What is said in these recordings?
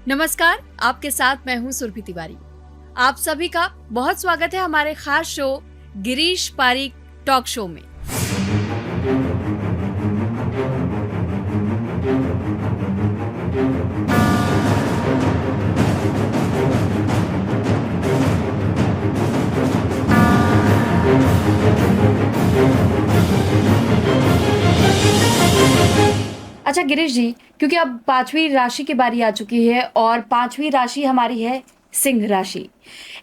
नमस्कार, आपके साथ मैं हूं सुरभि तिवारी। आप सभी का बहुत स्वागत है हमारे खास show Girish Pareek talk show में। अच्छा गिरीश जी, क्योंकि अब पांचवी राशि की बारी आ चुकी है और पांचवी राशि हमारी है सिंह राशि।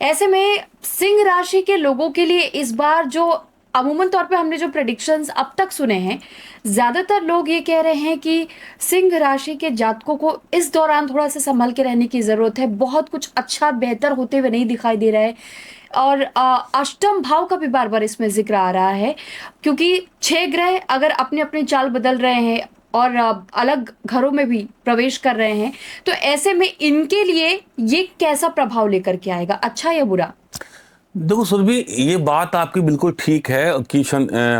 ऐसे में सिंह राशि के लोगों के लिए इस बार जो अमूमन तौर पे हमने जो प्रेडिक्शंस अब तक सुने हैं, ज्यादातर लोग ये कह रहे हैं कि सिंह राशि के जातकों को इस दौरान थोड़ा सा संभल के रहने की जरूरत है। बहुत कुछ अच्छा बेहतर होते हुए नहीं दिखाई दे रहा है। और अष्टम भाव का भी बार बार इसमें जिक्र आ रहा है, क्योंकि छह ग्रह अगर अपनी अपनी चाल बदल रहे हैं और अलग घरों में भी प्रवेश कर रहे हैं, तो ऐसे में इनके लिए ये कैसा प्रभाव लेकर के आएगा, अच्छा या बुरा? देखो सुरभि, ये बात आपकी बिल्कुल ठीक है कि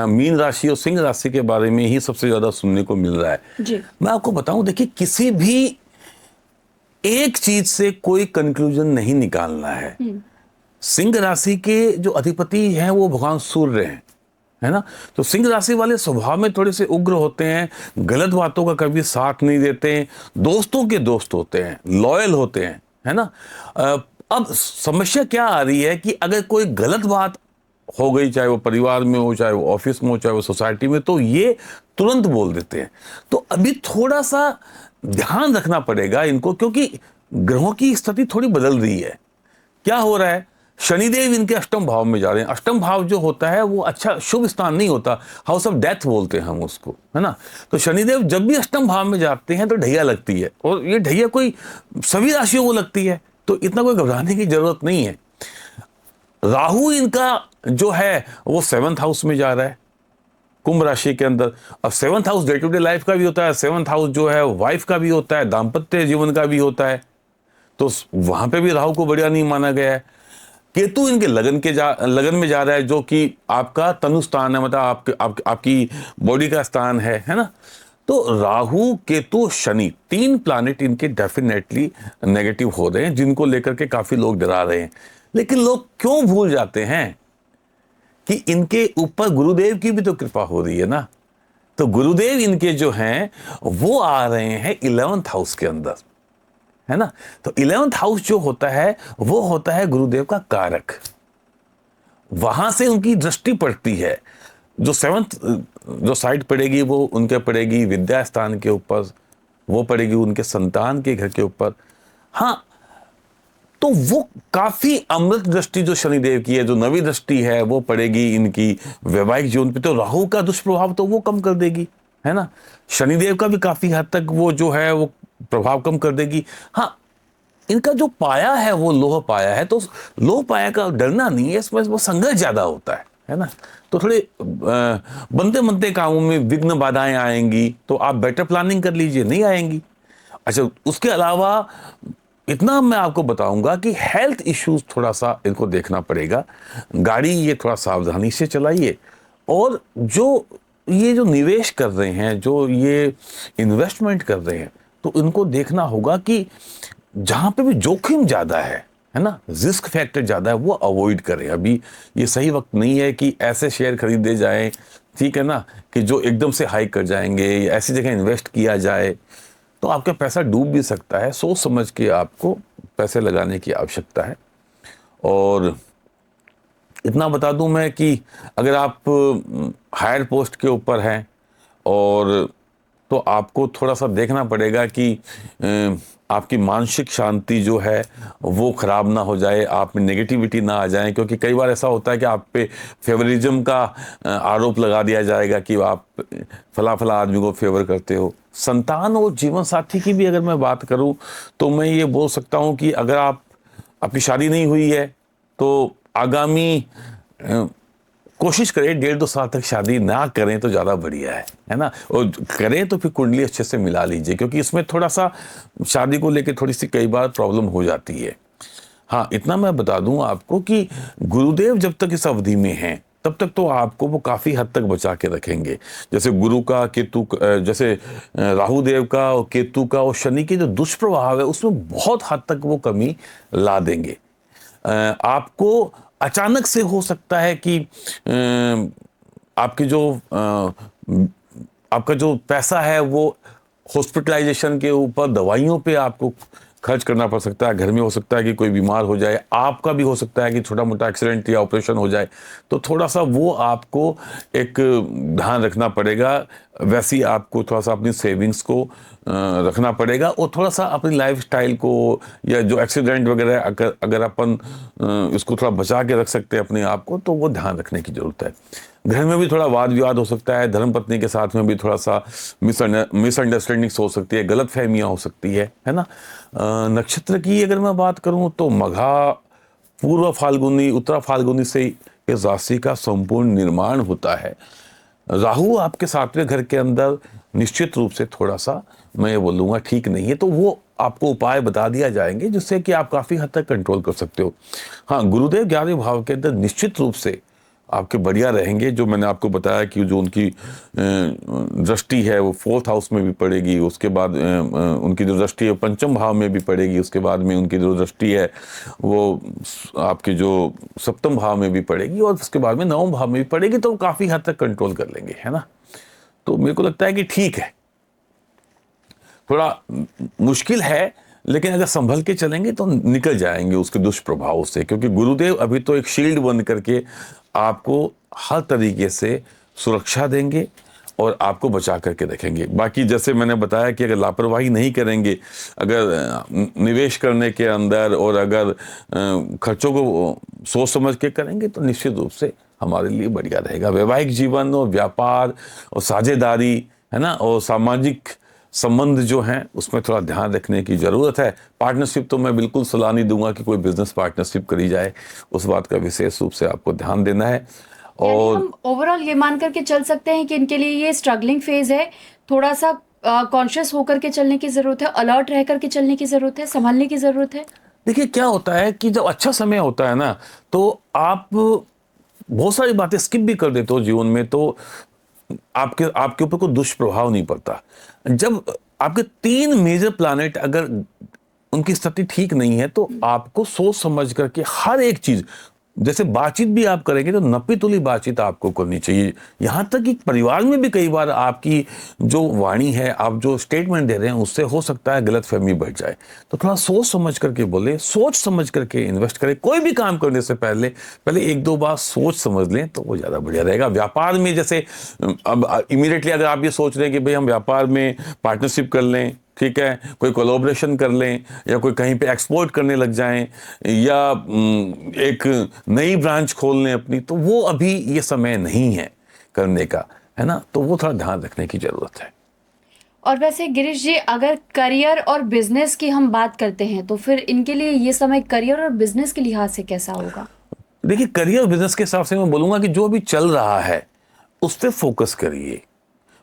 मीन राशि और सिंह राशि के बारे में ही सबसे ज्यादा सुनने को मिल रहा है जी। मैं आपको बताऊं, देखिए, किसी भी एक चीज से कोई कंक्लूजन नहीं निकालना है। सिंह राशि के जो अधिपति हैं वो भगवान सूर्य हैं, है ना। तो सिंह राशि वाले स्वभाव में थोड़े से उग्र होते हैं, गलत बातों का कभी साथ नहीं देते हैं, दोस्तों के दोस्त होते हैं, लॉयल होते हैं, है ना। अब समस्या क्या आ रही है कि अगर कोई गलत बात हो गई, चाहे वो परिवार में हो, चाहे वो ऑफिस में हो, चाहे वो सोसाइटी में, तो ये तुरंत बोल देते हैं। तो अभी थोड़ा सा ध्यान रखना पड़ेगा इनको, क्योंकि ग्रहों की स्थिति थोड़ी बदल रही है। क्या हो रहा है, शनिदेव इनके अष्टम भाव में जा रहे हैं। अष्टम भाव जो होता है वो अच्छा शुभ स्थान नहीं होता, हाउस ऑफ डेथ बोलते हैं हम उसको, है ना। तो शनिदेव जब भी अष्टम भाव में जाते हैं तो ढैया लगती है, और ये ढैया कोई सभी राशियों को लगती है, तो इतना कोई घबराने की जरूरत नहीं है। राहु इनका जो है वो 7th हाउस में जा रहा है, कुंभ राशि के अंदर। अब 7th house day to day life का भी होता है, 7th हाउस जो है वाइफ का भी होता है, दाम्पत्य जीवन का भी होता है। तो वहां पे भी राहु को बढ़िया नहीं माना गया है। केतु इनके लगन में जा रहा है, जो कि आपका तनु स्थान है, मतलब आपकी बॉडी का स्थान है ना। तो राहु, केतु, शनि, 3 प्लैनेट इनके डेफिनेटली नेगेटिव हो रहे हैं, जिनको लेकर के काफी लोग डरा रहे हैं। लेकिन लोग क्यों भूल जाते हैं कि इनके ऊपर गुरुदेव की भी तो कृपा हो रही है ना। तो गुरुदेव इनके जो हैं वो आ रहे हैं 11th हाउस के अंदर, है ना। तो 11th हाउस जो होता है वो होता है गुरुदेव का कारक। वहां से उनकी दृष्टि पड़ती है। जो 7th जो साइड पड़ेगी वो उनके पड़ेगी विद्या स्थान के ऊपर, वो पड़ेगी उनके संतान के घर के ऊपर। हाँ, तो वो काफी अमृत दृष्टि जो शनिदेव की है, जो नवी दृष्टि है, वो पड़ेगी इनकी वैवाहिक जीवन पे। तो राहु का दुष्प्रभाव तो वो कम कर देगी, है ना। शनिदेव का भी काफी हद तक वो जो है वो प्रभाव कम कर देगी। हाँ, इनका जो पाया है वो लोह पाया है, तो लोह पाया का डरना नहीं है, इसमें वो संघर्ष ज्यादा होता है ना। तो थोड़े बनते बनते कामों में विघ्न बाधाएं आएंगी, तो आप बेटर प्लानिंग कर लीजिए, नहीं आएंगी। अच्छा, उसके अलावा इतना मैं आपको बताऊंगा कि हेल्थ इश्यूज थोड़ा सा इनको देखना पड़ेगा। गाड़ी ये थोड़ा सावधानी से चलाइए, और ये जो निवेश कर रहे हैं, जो ये इन्वेस्टमेंट कर रहे हैं, तो इनको देखना होगा कि जहां पे भी जोखिम ज्यादा है ना, रिस्क फैक्टर ज्यादा है, वो अवॉइड करें। अभी ये सही वक्त नहीं है कि ऐसे शेयर खरीदे जाएं, ठीक है ना, कि जो एकदम से हाई कर जाएंगे, या ऐसी जगह इन्वेस्ट किया जाए तो आपका पैसा डूब भी सकता है। सोच समझ के आपको पैसे लगाने की आवश्यकता है। और इतना बता दूं मैं कि अगर आप हायर पोस्ट के ऊपर हैं, और तो आपको थोड़ा सा देखना पड़ेगा कि आपकी मानसिक शांति जो है वो खराब ना हो जाए, आप में नेगेटिविटी ना आ जाए। क्योंकि कई बार ऐसा होता है कि आप पे फेवरिज्म का आरोप लगा दिया जाएगा कि आप फला फला आदमी को फेवर करते हो। संतान और जीवन साथी की भी अगर मैं बात करूं तो मैं ये बोल सकता हूं कि अगर आपकी शादी नहीं हुई है तो आगामी कोशिश करें 1.5-2 साल तक शादी ना करें तो ज़्यादा बढ़िया है ना। और करें तो फिर कुंडली अच्छे से मिला लीजिए, क्योंकि इसमें थोड़ा सा शादी को लेकर थोड़ी सी कई बार प्रॉब्लम हो जाती है। हाँ, इतना मैं बता दूं आपको कि गुरुदेव जब तक इस अवधि में हैं तब तक तो आपको वो काफी हद तक बचा के रखेंगे। जैसे गुरु का केतु जैसे राहु देव का और केतु का और शनि के जो दुष्प्रभाव है उसमें बहुत हद तक वो कमी ला देंगे। आपको अचानक से हो सकता है कि आपके जो आपका जो पैसा है वो हॉस्पिटलाइजेशन के ऊपर, दवाइयों पे आपको खर्च करना पड़ सकता है। घर में हो सकता है कि कोई बीमार हो जाए, आपका भी हो सकता है कि छोटा मोटा एक्सीडेंट या ऑपरेशन हो जाए, तो थोड़ा सा वो आपको एक ध्यान रखना पड़ेगा। वैसे ही आपको थोड़ा सा अपनी सेविंग्स को रखना पड़ेगा और थोड़ा सा अपनी लाइफस्टाइल को, या जो एक्सीडेंट वगैरह अगर अपन इसको थोड़ा बचा के रख सकते हैं अपने आप को, तो वो ध्यान रखने की जरूरत है। घर में भी थोड़ा वाद विवाद हो सकता है, धर्मपत्नी के साथ में भी थोड़ा सा मिसअंडरस्टैंडिंग्स हो सकती है, गलत फहमियाँ हो सकती है ना। नक्षत्र की अगर मैं बात करूं तो मघा, पूर्व फाल्गुनी, उत्तरा फाल्गुनी से इस राशि का संपूर्ण निर्माण होता है। राहु आपके 7वें घर के अंदर निश्चित रूप से थोड़ा सा, मैं ये बोलूँगा, ठीक नहीं है, तो वो आपको उपाय बता दिया जाएंगे जिससे कि आप काफ़ी हद तक कंट्रोल कर सकते हो। हाँ, गुरुदेव 11वें भाव के अंदर निश्चित रूप से आपके बढ़िया रहेंगे। जो मैंने आपको बताया कि जो उनकी दृष्टि है वो 4th हाउस में भी पड़ेगी, उसके बाद उनकी जो दृष्टि है 5म भाव में भी पड़ेगी, उसके बाद में उनकी जो दृष्टि है वो आपके जो 7म भाव में भी पड़ेगी, और उसके बाद में 9वें भाव में भी पड़ेगी, तो वो काफ़ी हद तक कंट्रोल कर लेंगे, है ना। तो मेरे को लगता है कि ठीक है, थोड़ा मुश्किल है, लेकिन अगर संभल के चलेंगे तो निकल जाएंगे उसके दुष्प्रभाव से, क्योंकि गुरुदेव अभी तो एक शील्ड बन करके आपको हर तरीके से सुरक्षा देंगे और आपको बचा करके रखेंगे। बाकी जैसे मैंने बताया कि अगर लापरवाही नहीं करेंगे, अगर निवेश करने के अंदर और अगर खर्चों को सोच समझ के करेंगे, तो निश्चित रूप से हमारे लिए बढ़िया रहेगा। वैवाहिक जीवन और व्यापार और साझेदारी, है ना, और सामाजिक संबंध जो हैं उसमें थोड़ा ध्यान रखने की ज़रूरत है। पार्टनरशिप तो मैं बिल्कुल सलाह नहीं दूंगा कि कोई बिजनेस पार्टनरशिप करी जाए, उस बात का विशेष रूप से आपको ध्यान देना है। और हम ओवरऑल ये मान करके चल सकते हैं कि इनके लिए ये स्ट्रगलिंग फेज है, थोड़ा सा कॉन्शियस होकर के चलने की ज़रूरत है, अलर्ट रह करके चलने की ज़रूरत है, संभालने की ज़रूरत है। देखिए क्या होता है कि जब अच्छा समय होता है ना, तो आप बहुत सारी बातें स्किप भी कर देते हो जीवन में, तो आपके ऊपर कोई दुष्प्रभाव नहीं पड़ता। जब आपके 3 मेजर प्लैनेट अगर उनकी स्थिति ठीक नहीं है, तो आपको सोच समझ करके हर एक चीज, जैसे बातचीत भी आप करेंगे तो नपी तुली बातचीत आपको करनी चाहिए। यहां तक कि परिवार में भी कई बार आपकी जो वाणी है, आप जो स्टेटमेंट दे रहे हैं, उससे हो सकता है गलतफहमी बढ़ जाए। तो थोड़ा सोच समझ करके बोले, सोच समझ करके इन्वेस्ट करें। कोई भी काम करने से पहले 1-2 बार सोच समझ लें तो वो ज्यादा बढ़िया रहेगा। व्यापार में जैसे अब इमीडिएटली अगर आप ये सोच रहे हैं कि भाई हम व्यापार में पार्टनरशिप कर लें, ठीक है, कोई कोलैबोरेशन कर लें, या कोई कहीं पे एक्सपोर्ट करने लग जाएं, या एक नई ब्रांच खोल लें अपनी, तो वो अभी ये समय नहीं है करने का, है ना। तो वो थोड़ा ध्यान रखने की जरूरत है। और वैसे गिरीश जी, अगर करियर और बिजनेस की हम बात करते हैं तो फिर इनके लिए ये समय करियर और बिजनेस के लिहाज से कैसा होगा? देखिए, करियर बिजनेस के हिसाब से मैं बोलूंगा कि जो अभी चल रहा है उस पर फोकस करिए।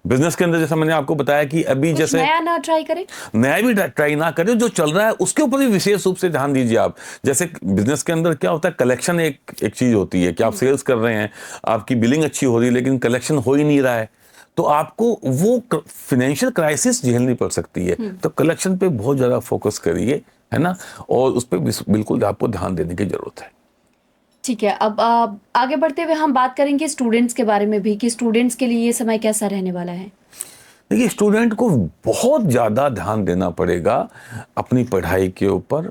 बिजनेस के अंदर जैसा मैंने आपको बताया कि अभी जैसे नया ना ट्राई करें, नया भी ट्राई ना करें, जो चल रहा है उसके ऊपर भी विशेष रूप से ध्यान दीजिए आप। जैसे बिजनेस के अंदर क्या होता है, कलेक्शन एक चीज होती है कि आप सेल्स कर रहे हैं, आपकी बिलिंग अच्छी हो रही है, लेकिन कलेक्शन हो ही नहीं रहा है, तो आपको वो फाइनेंशियल क्राइसिस झेलनी पड़ सकती है। तो कलेक्शन पे बहुत ज्यादा फोकस करिए, है ना, और उस पर बिल्कुल आपको ध्यान देने की जरूरत है। ठीक है। अब आगे बढ़ते हुए हम बात करेंगे स्टूडेंट्स के बारे में भी, कि स्टूडेंट्स के लिए ये समय कैसा रहने वाला है। देखिए, स्टूडेंट को बहुत ज़्यादा ध्यान देना पड़ेगा अपनी पढ़ाई के ऊपर,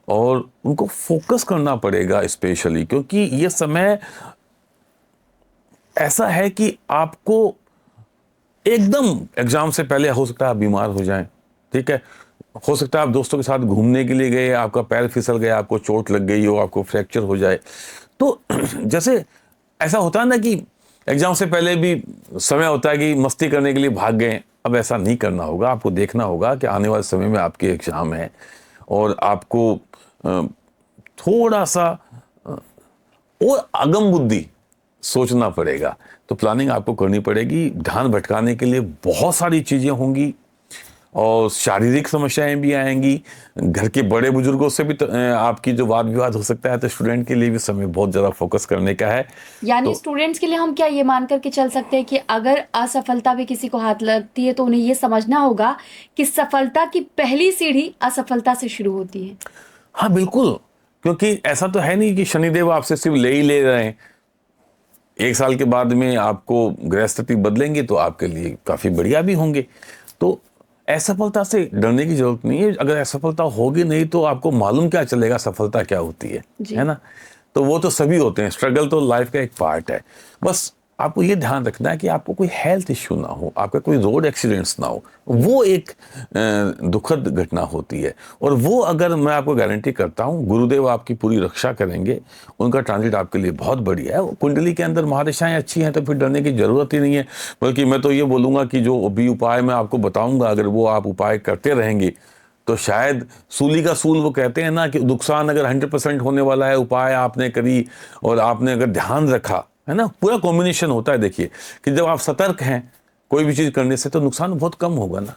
और उनको फोकस करना पड़ेगा स्पेशली, क्योंकि ये समय ऐसा है कि आपको एकदम एग्जाम से पहले हो सकता है आप बीमार हो जाएं, ठीक है, हो सकता है आप दोस्तों के साथ घूमने के लिए गए, आपका पैर फिसल गया, आपको चोट लग गई हो, आपको फ्रैक्चर हो जाए। तो जैसे ऐसा होता है ना कि एग्जाम से पहले भी समय होता है कि मस्ती करने के लिए भाग गए, अब ऐसा नहीं करना होगा। आपको देखना होगा कि आने वाले समय में आपके एग्जाम है, और आपको थोड़ा सा और अगम बुद्धि सोचना पड़ेगा। तो प्लानिंग आपको करनी पड़ेगी। ध्यान भटकाने के लिए बहुत सारी चीजें होंगी, और शारीरिक समस्याएं भी आएंगी, घर के बड़े बुजुर्गों से भी आपकी जो वाद विवाद हो सकता है। तो स्टूडेंट के लिए भी समय बहुत ज़्यादा फोकस करने का है। यानी तो स्टूडेंट्स के लिए हम क्या ये मान करके चल सकते हैं कि अगर असफलता भी किसी को हाथ लगती है तो उन्हें ये समझना होगा कि सफलता की पहली सीढ़ी असफलता से शुरू होती है। हाँ बिल्कुल, क्योंकि ऐसा तो है नहीं कि शनिदेव आपसे सिर्फ ले ही ले रहे हैं। 1 साल के बाद में आपको ग्रह स्थिति बदलेंगे तो आपके लिए काफ़ी बढ़िया भी होंगे। तो असफलता से डरने की जरूरत नहीं है। अगर असफलता होगी नहीं तो आपको मालूम क्या चलेगा सफलता क्या होती है ना। तो वो तो सभी होते हैं, स्ट्रगल तो लाइफ का एक पार्ट है। बस आपको ये ध्यान रखना है कि आपको कोई हेल्थ इश्यू ना हो, आपका कोई रोड एक्सीडेंट्स ना हो। वो एक दुखद घटना होती है, और वो अगर मैं आपको गारंटी करता हूँ गुरुदेव आपकी पूरी रक्षा करेंगे। उनका ट्रांजिट आपके लिए बहुत बढ़िया है। कुंडली के अंदर महादशाएं अच्छी हैं तो फिर डरने की जरूरत ही नहीं है। बल्कि मैं तो ये बोलूँगा कि जो भी उपाय मैं आपको बताऊँगा, अगर वो आप उपाय करते रहेंगे तो शायद सूली का सूल, वो कहते हैं ना कि नुकसान अगर 100% होने वाला है, उपाय आपने करी और आपने अगर ध्यान रखा, है ना, पूरा कॉम्बिनेशन होता है। देखिए कि जब आप सतर्क हैं कोई भी चीज़ करने से तो नुकसान बहुत कम होगा ना।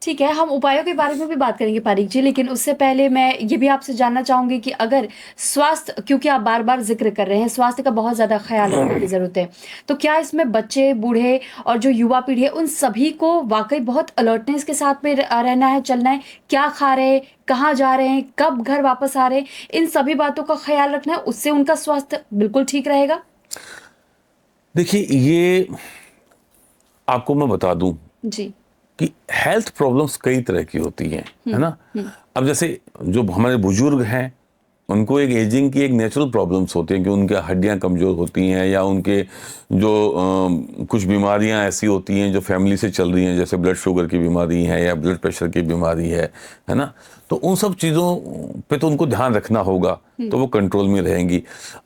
ठीक है, हम उपायों के बारे में भी बात करेंगे पारिक जी, लेकिन उससे पहले मैं ये भी आपसे जानना चाहूंगी कि अगर स्वास्थ्य, क्योंकि आप बार बार जिक्र कर रहे हैं स्वास्थ्य का बहुत ज़्यादा ख्याल रखने की ज़रूरत है, तो क्या इसमें बच्चे, बूढ़े और जो युवा पीढ़ी है उन सभी को वाकई बहुत अलर्टनेस के साथ में रहना है, चलना है? क्या खा रहे हैं, कहाँ जा रहे हैं, कब घर वापस आ रहे हैं, इन सभी बातों का ख्याल रखना है, उससे उनका स्वास्थ्य बिल्कुल ठीक रहेगा? देखिए ये आपको मैं बता दूं जी। कि हेल्थ प्रॉब्लम्स कई तरह की होती हैं, है ना। अब जैसे जो हमारे बुजुर्ग हैं उनको एक एजिंग की एक नेचुरल प्रॉब्लम्स होती हैं कि उनकी हड्डियां कमज़ोर होती हैं, या उनके जो कुछ बीमारियां ऐसी होती हैं जो फैमिली से चल रही हैं, जैसे ब्लड शुगर की बीमारी है या ब्लड प्रेशर की बीमारी है ना। तो उन सब चीज़ों पे तो उनको ध्यान रखना होगा, तो वो कंट्रोल में रहेंगी।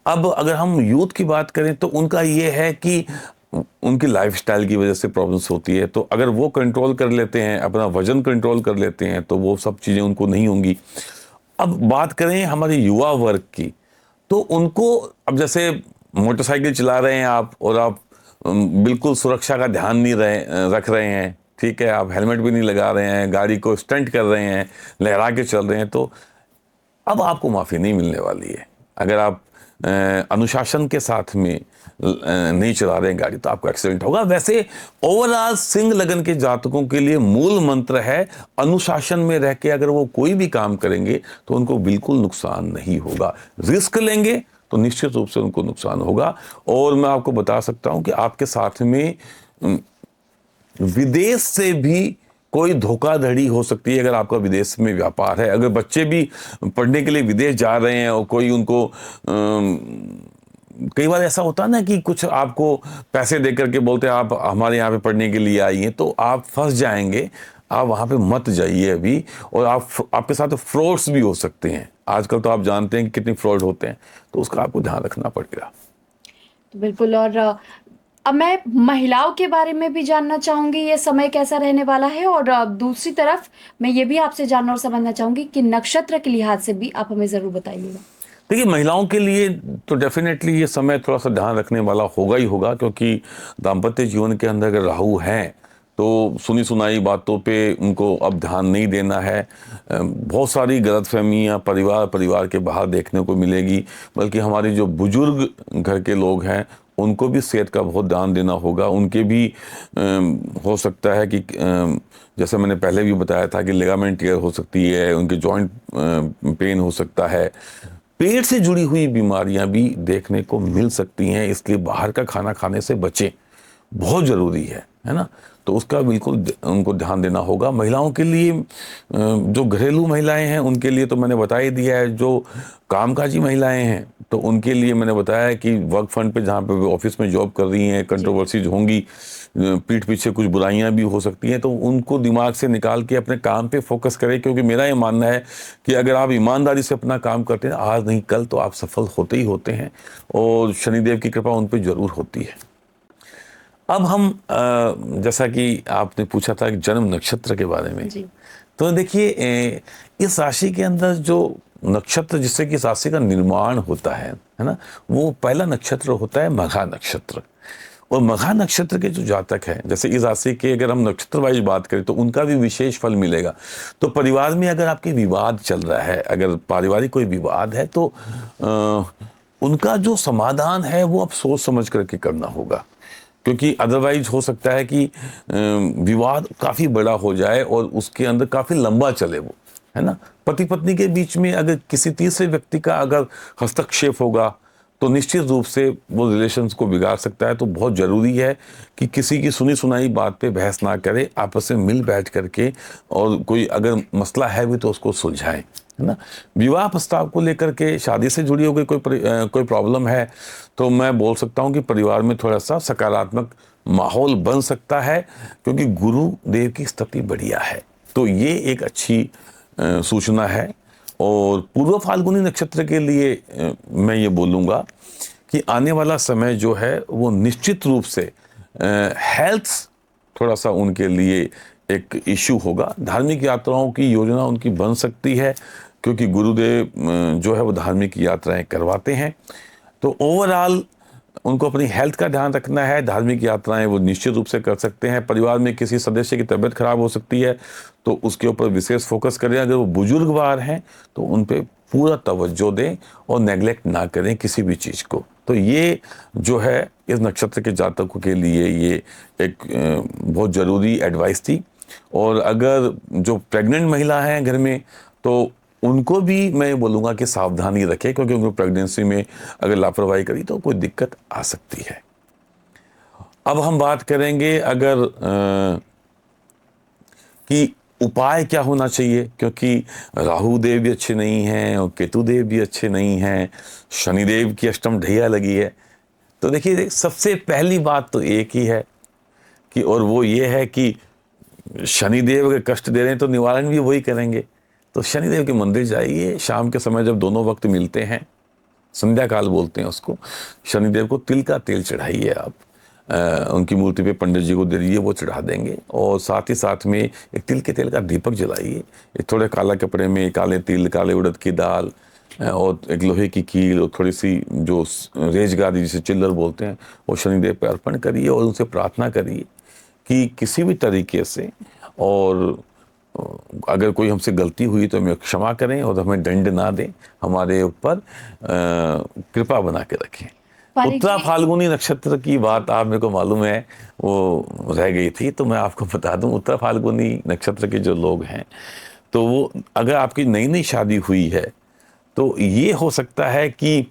अब अगर हम यूथ की बात करें तो उनका ये है कि उनकी लाइफस्टाइल की वजह से प्रॉब्लम्स होती है। तो अगर वो कंट्रोल कर लेते हैं, अपना वजन कंट्रोल कर लेते हैं, तो वो सब चीज़ें उनको नहीं होंगी। अब बात करें हमारे युवा वर्ग की, तो उनको, अब जैसे मोटरसाइकिल चला रहे हैं आप और आप बिल्कुल सुरक्षा का ध्यान नहीं रख रहे हैं, ठीक है, आप हेलमेट भी नहीं लगा रहे हैं, गाड़ी को स्टंट कर रहे हैं, लहरा के चल रहे हैं, तो अब आपको माफ़ी नहीं मिलने वाली है। अगर आप अनुशासन के साथ में नहीं चला रहे हैं गाड़ी तो आपको एक्सीडेंट होगा। वैसे ओवरऑल सिंह लगन के जातकों के लिए मूल मंत्र है अनुशासन में रह के अगर वो कोई भी काम करेंगे तो उनको बिल्कुल नुकसान नहीं होगा। रिस्क लेंगे तो निश्चित रूप से उनको नुकसान होगा। और मैं आपको बता सकता हूं कि आपके साथ में विदेश से भी कोई धोखाधड़ी हो सकती है। अगर आपका विदेश में व्यापार है, अगर बच्चे भी पढ़ने के लिए विदेश जा रहे हैं और कोई उनको कई बार ऐसा होता है ना कि कुछ आपको पैसे दे करके बोलते हैं आप हमारे यहाँ पे पढ़ने के लिए आई हैं, तो आप फंस जाएंगे। आप वहाँ पे मत जाइए अभी। और आपके साथ फ्रॉड्स भी हो सकते हैं। आजकल तो आप जानते हैं कि कितने फ्रॉड होते हैं, तो उसका आपको ध्यान रखना पड़ेगा। तो बिल्कुल। और अब मैं महिलाओं के बारे में भी जानना चाहूंगी, ये समय कैसा रहने वाला है? और दूसरी तरफ मैं ये भी आपसे जानना और समझना चाहूंगी कि नक्षत्र के लिहाज से भी आप हमें जरूर बताइएगा। देखिए महिलाओं के लिए तो डेफिनेटली ये समय थोड़ा सा ध्यान रखने वाला होगा ही होगा, क्योंकि दाम्पत्य जीवन के अंदर अगर राहु हैं तो सुनी सुनाई बातों पे उनको अब ध्यान नहीं देना है। बहुत सारी गलतफहमियां परिवार के बाहर देखने को मिलेगी। बल्कि हमारे जो बुजुर्ग घर के लोग हैं उनको भी सेहत का बहुत ध्यान देना होगा। उनके भी हो सकता है कि जैसे मैंने पहले भी बताया था कि लिगामेंट टियर हो सकती है, उनके जॉइंट पेन हो सकता है, पेट से जुड़ी हुई बीमारियां भी देखने को मिल सकती हैं। इसलिए बाहर का खाना खाने से बचें, बहुत ज़रूरी है ना। तो उसका बिल्कुल उनको ध्यान देना होगा। महिलाओं के लिए जो घरेलू महिलाएं हैं उनके लिए तो मैंने बता ही दिया है। जो कामकाजी महिलाएं हैं तो उनके लिए मैंने बताया कि वर्क फ्रंट पे जहाँ पे ऑफिस में जॉब कर रही हैं कंट्रोवर्सीज होंगी, पीठ पीछे कुछ बुराइयां भी हो सकती हैं, तो उनको दिमाग से निकाल के अपने काम पे फोकस करें। क्योंकि मेरा ये मानना है कि अगर आप ईमानदारी से अपना काम करते हैं आज नहीं कल तो आप सफल होते ही होते हैं, और शनिदेव की कृपा उन पर जरूर होती है। अब हम जैसा कि आपने पूछा था जन्म नक्षत्र के बारे में, तो देखिए इस राशि के अंदर जो नक्षत्र जिससे कि इस राशि का निर्माण होता है ना, वो पहला नक्षत्र होता है मघा नक्षत्र। और मघा नक्षत्र के जो जातक हैं, जैसे इस राशि के अगर हम नक्षत्र वाइज बात करें तो उनका भी विशेष फल मिलेगा। तो परिवार में अगर आपके विवाद चल रहा है, अगर पारिवारिक कोई विवाद है, तो उनका जो समाधान है वो आप सोच समझ करके करना होगा, क्योंकि अदरवाइज हो सकता है कि विवाद काफ़ी बड़ा हो जाए और उसके अंदर काफ़ी लंबा चले वो, है ना। पति पत्नी के बीच में अगर किसी तीसरे व्यक्ति का अगर हस्तक्षेप होगा तो निश्चित रूप से वो रिलेशंस को बिगाड़ सकता है। तो बहुत ज़रूरी है कि किसी की सुनी सुनाई बात पे बहस ना करें, आपस में मिल बैठ करके और कोई अगर मसला है भी तो उसको सुलझाएं, है ना। विवाह प्रस्ताव को लेकर के, शादी से जुड़ी हुई कोई प्रॉब्लम है तो मैं बोल सकता हूँ कि परिवार में थोड़ा सा सकारात्मक माहौल बन सकता है, क्योंकि गुरुदेव की स्थिति बढ़िया है। तो ये एक अच्छी सूचना है। और पूर्व फाल्गुनी नक्षत्र के लिए मैं ये बोलूँगा कि आने वाला समय जो है वो निश्चित रूप से हेल्थ थोड़ा सा उनके लिए एक इशू होगा। धार्मिक यात्राओं की योजना उनकी बन सकती है, क्योंकि गुरुदेव जो है वो धार्मिक यात्राएं करवाते हैं। तो ओवरऑल उनको अपनी हेल्थ का ध्यान रखना है। धार्मिक यात्राएं वो निश्चित रूप से कर सकते हैं। परिवार में किसी सदस्य की तबीयत खराब हो सकती है तो उसके ऊपर विशेष फोकस करें। अगर वो बुजुर्गवार हैं तो उन पे पूरा तवज्जो दें और नेग्लेक्ट ना करें किसी भी चीज़ को। तो ये जो है इस नक्षत्र के जातकों के लिए ये एक बहुत ज़रूरी एडवाइस थी। और अगर जो प्रेग्नेंट महिला हैं घर में तो उनको भी मैं बोलूँगा कि सावधानी रखें, क्योंकि उनको प्रेगनेंसी में अगर लापरवाही करी तो कोई दिक्कत आ सकती है। अब हम बात करेंगे अगर कि उपाय क्या होना चाहिए, क्योंकि राहु देव भी अच्छे नहीं हैं और केतु देव भी अच्छे नहीं हैं, शनिदेव की अष्टम ढैया लगी है। तो देखिए, सबसे पहली बात तो एक ही है कि, और वो ये है कि शनिदेव अगर कष्ट दे रहे हैं तो निवारण भी वही करेंगे। तो शनिदेव के मंदिर जाइए, शाम के समय जब दोनों वक्त मिलते हैं, संध्या काल बोलते हैं उसको, शनिदेव को तिल का तेल चढ़ाइए आप, उनकी मूर्ति पे पंडित जी को दे दीजिए, वो चढ़ा देंगे। और साथ ही साथ में एक तिल के तेल का दीपक जलाइए, एक थोड़े काला कपड़े में काले तिल, काले उड़द की दाल और एक लोहे की कील और थोड़ी सी जो रेजगादी जिसे चिल्लर बोलते हैं वो शनिदेव पे अर्पण करिए और उनसे प्रार्थना करिए कि किसी भी तरीके से, और अगर कोई हमसे गलती हुई तो हमें क्षमा करें और हमें दंड ना दें, हमारे ऊपर कृपा बना के रखें। उत्तरा फाल्गुनी नक्षत्र की बात आप मेरे को मालूम है वो रह गई थी, तो मैं आपको बता दूं, उत्तरा फाल्गुनी नक्षत्र के जो लोग हैं तो वो, अगर आपकी नई नई शादी हुई है तो ये हो सकता है कि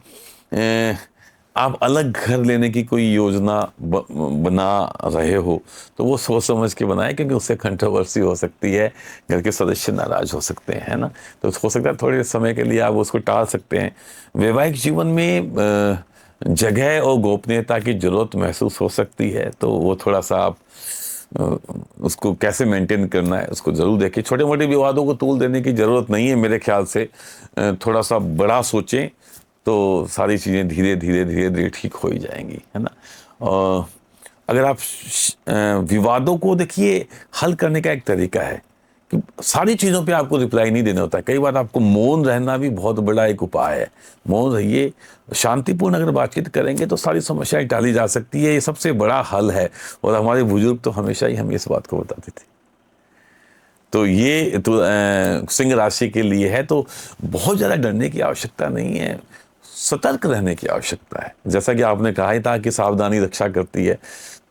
आप अलग घर लेने की कोई योजना बना रहे हो तो वो सोच समझ के बनाए, क्योंकि उससे कंट्रोवर्सी हो सकती है, घर के सदस्य नाराज हो सकते हैं, है ना। तो हो सकता है थोड़े समय के लिए आप उसको टाल सकते हैं। वैवाहिक जीवन में जगह और गोपनीयता की जरूरत महसूस हो सकती है, तो वो थोड़ा सा आप उसको कैसे मेंटेन करना है उसको ज़रूर देखिए। छोटे मोटे विवादों को तूल देने की ज़रूरत नहीं है मेरे ख्याल से, थोड़ा सा बड़ा सोचें तो सारी चीज़ें धीरे धीरे धीरे धीरे ठीक हो ही जाएंगी, है ना। और अगर आप विवादों को देखिए, हल करने का एक तरीका है कि सारी चीज़ों पे आपको रिप्लाई नहीं देना होता है। कई बार आपको मौन रहना भी बहुत बड़ा एक उपाय है। मौन रहिए, शांतिपूर्ण अगर बातचीत करेंगे तो सारी समस्याएं टाली जा सकती है। ये सबसे बड़ा हल है, और हमारे बुजुर्ग तो हमेशा ही हमें इस बात को बताते थे। तो ये तो सिंह राशि के लिए है, तो बहुत ज़्यादा डरने की आवश्यकता नहीं है, सतर्क रहने की आवश्यकता है। जैसा कि आपने कहा ही था कि सावधानी रक्षा करती है,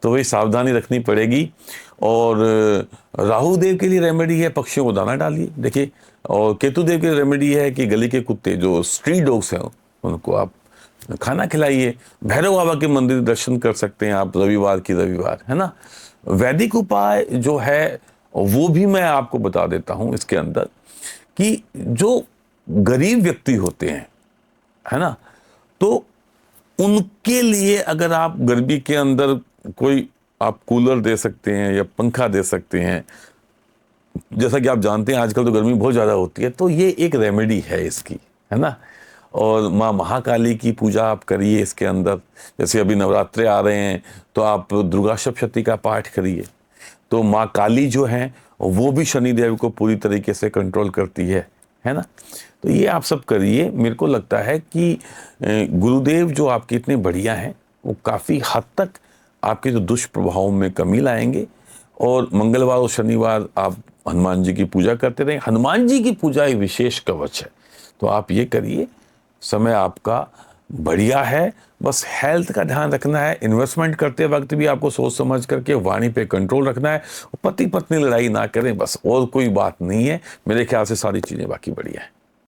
तो वही सावधानी रखनी पड़ेगी। और राहु देव के लिए रेमेडी है, पक्षियों को दाना डालिए, देखिए। और केतु देव के लिए रेमेडी है कि गली के कुत्ते जो स्ट्रीट डॉग्स हैं उनको आप खाना खिलाइए। भैरव बाबा के मंदिर दर्शन कर सकते हैं आप रविवार की रविवार, है ना। वैदिक उपाय जो है वो भी मैं आपको बता देता हूँ इसके अंदर, कि जो गरीब व्यक्ति होते हैं, है ना, तो उनके लिए अगर आप गर्मी के अंदर कोई आप कूलर दे सकते हैं या पंखा दे सकते हैं। जैसा कि आप जानते हैं आजकल तो गर्मी बहुत ज़्यादा होती है, तो ये एक रेमेडी है इसकी, है ना। और माँ महाकाली की पूजा आप करिए इसके अंदर। जैसे अभी नवरात्रे आ रहे हैं तो आप दुर्गा सप्तशती का पाठ करिए। तो माँ काली जो हैं वो भी शनिदेव को पूरी तरीके से कंट्रोल करती है ना। तो ये आप सब करिए। मेरे को लगता है कि गुरुदेव जो आपके इतने बढ़िया हैं वो काफ़ी हद तक आपके जो दुष्प्रभावों में कमी लाएंगे। और मंगलवार और शनिवार आप हनुमान जी की पूजा करते रहें। हनुमान जी की पूजा एक विशेष कवच है, तो आप ये करिए। समय आपका बढ़िया है, बस हेल्थ का ध्यान रखना है। इन्वेस्टमेंट करते वक्त भी आपको सोच समझ करके वाणी पे कंट्रोल रखना है। पति पत्नी लड़ाई ना करें, बस, और कोई बात नहीं है। मेरे ख्याल से सारी चीज़ें बाकी बढ़िया है।